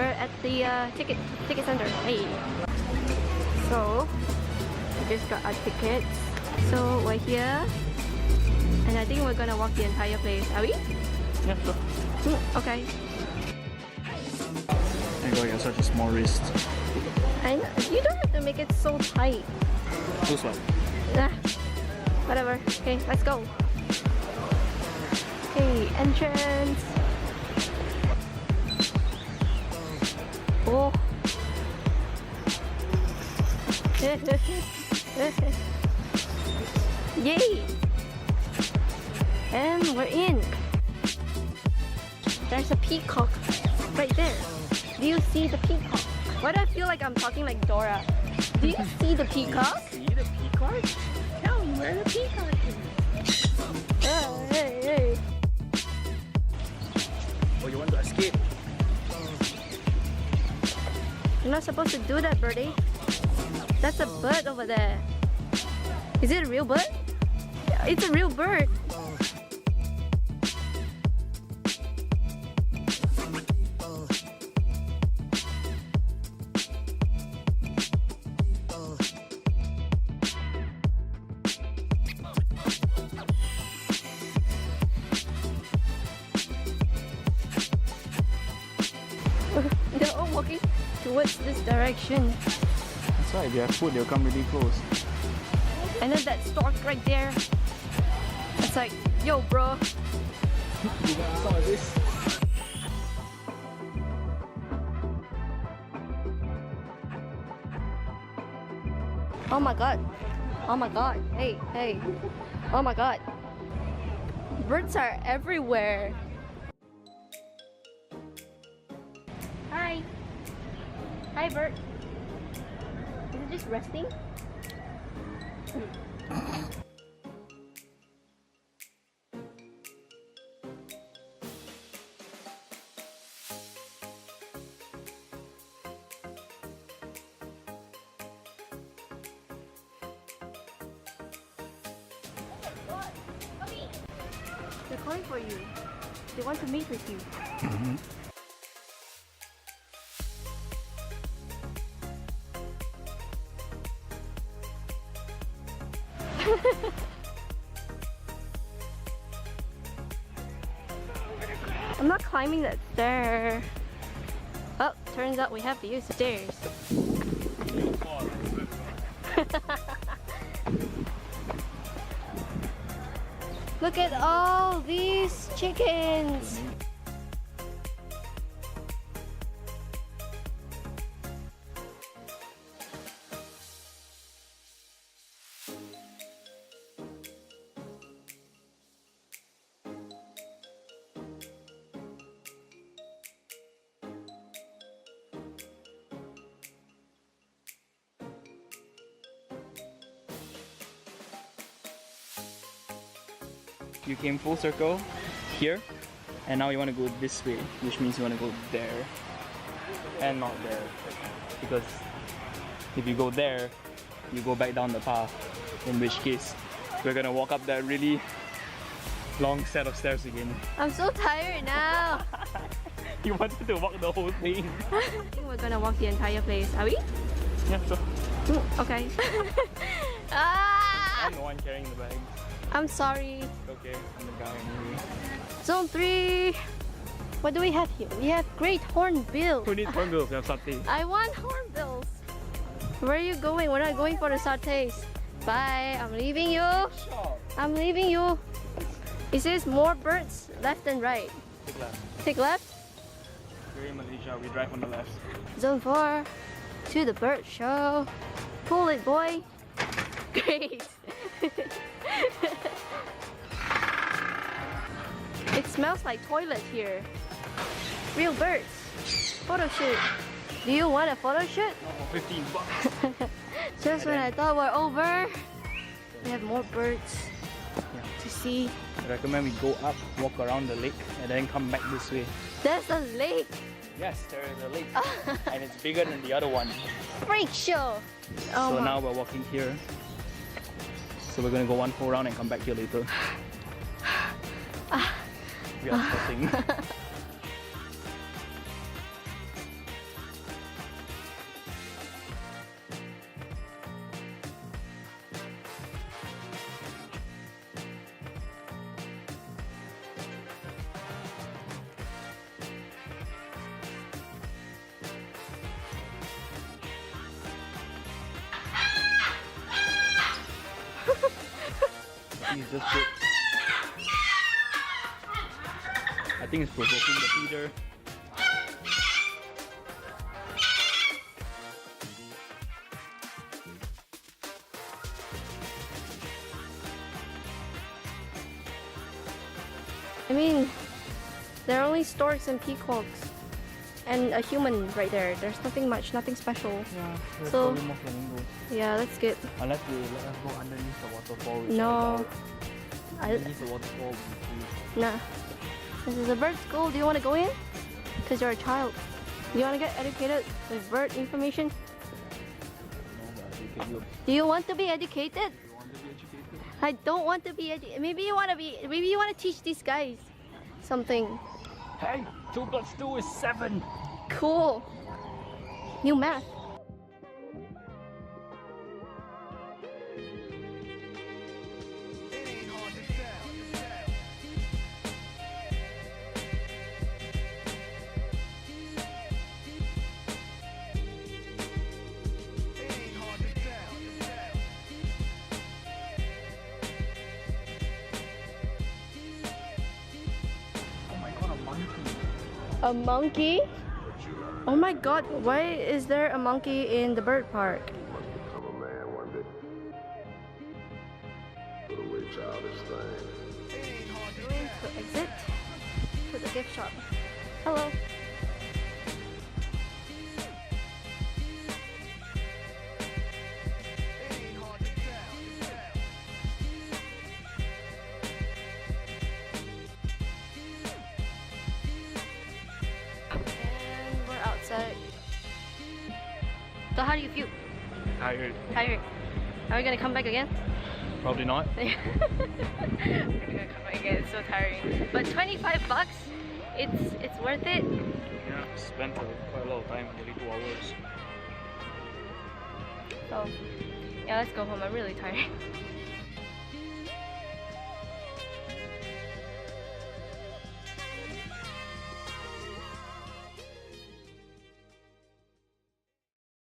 We're at the ticket center. Hey. So we just got our tickets. So we're here, and I think we're gonna walk the entire place. Are we? Yeah, sure. Okay. Oh my god, you have such a small wrist. I know. You don't have to make it so tight. Too small. Whatever. Okay, let's go. Okay, entrance. Oh. Yay! And we're in. There's a peacock right there. Do you see the peacock? Why do I feel like I'm talking like Dora? Do you see the peacock? See the peacock? Tell me where the peacock is. Oh, hey, hey. Oh, you want to escape? You're not supposed to do that, birdie. That's a bird over there. Is it a real bird? Yeah, it's a real bird. They're all walking towards this direction. That's right, if you have food, they'll come really close. And then that stork right there. It's like, yo, bro. You got some of this? Oh my god. Oh my god. Hey, hey. Oh my god. Birds are everywhere. Hi. Hi, bird. Is it just resting? They're calling for you. They want to meet with you. I'm not climbing that stair. Oh, turns out we have to use the stairs. Look at all these chickens. You came full circle here, and now you want to go this way, which means you want to go there and not there, because if you go there, you go back down the path, in which case we're gonna walk up that really long set of stairs again. I'm so tired now. You wanted to walk the whole thing. I think we're gonna walk the entire place. Are we? Yeah, sure. Okay. Ah! I'm the one carrying the bag. I'm sorry. Okay, I'm the guy anyway. Zone 3. What do we have here? We have great hornbill. Who needs hornbills? We have satay. I want hornbills. Where are you going? We're not going for the satays. Bye. I'm leaving you. I'm leaving you. It says more birds left and right. Take left. Take left. We're in Malaysia, we drive on the left. Zone 4. To the bird show. Pull it, boy. Great. It smells like toilet here. Real birds. Photo shoot. Do you want a photo shoot? Oh, 15 bucks. Just when I thought we're over, we have more birds to see. I recommend we go up, walk around the lake, and then come back this way. There's a lake. Yes, there is a lake. And it's bigger than the other one. Freak show. So now we're walking here. So we're gonna go one full round and come back here later. We are sweating. it's just good. I think it's provoking the feeder. I mean, there are only storks and peacocks and a human right there. There's nothing much, nothing special. Yeah, there's So- probably more flamingos. Yeah, that's good. Unless they let us go underneath the waterfall. which No. underneath the waterfall would be cool. Nah. This is a bird school. Do you want to go in? Because you're a child. Do you want to get educated with bird information? No, but educate you. Do you want to be educated? You want to be educated? I don't want to be educated. Maybe you want to be. Maybe you want to teach these guys something Hey, 2 + 2 is 7. cool. New math. Oh my god, a monkey. A monkey? Oh my god, why is there a monkey in the bird park? I'm a man one day. Put away childish things. Going to exit to the gift shop. Hello. And we're outside. So how do you feel? Tired. Tired. Are we gonna come back again? Probably not. We're gonna come back again. It's so tiring. But 25 bucks, it's worth it. Yeah, spent quite a lot of time, nearly 2 hours. So yeah, let's go home. I'm really tired.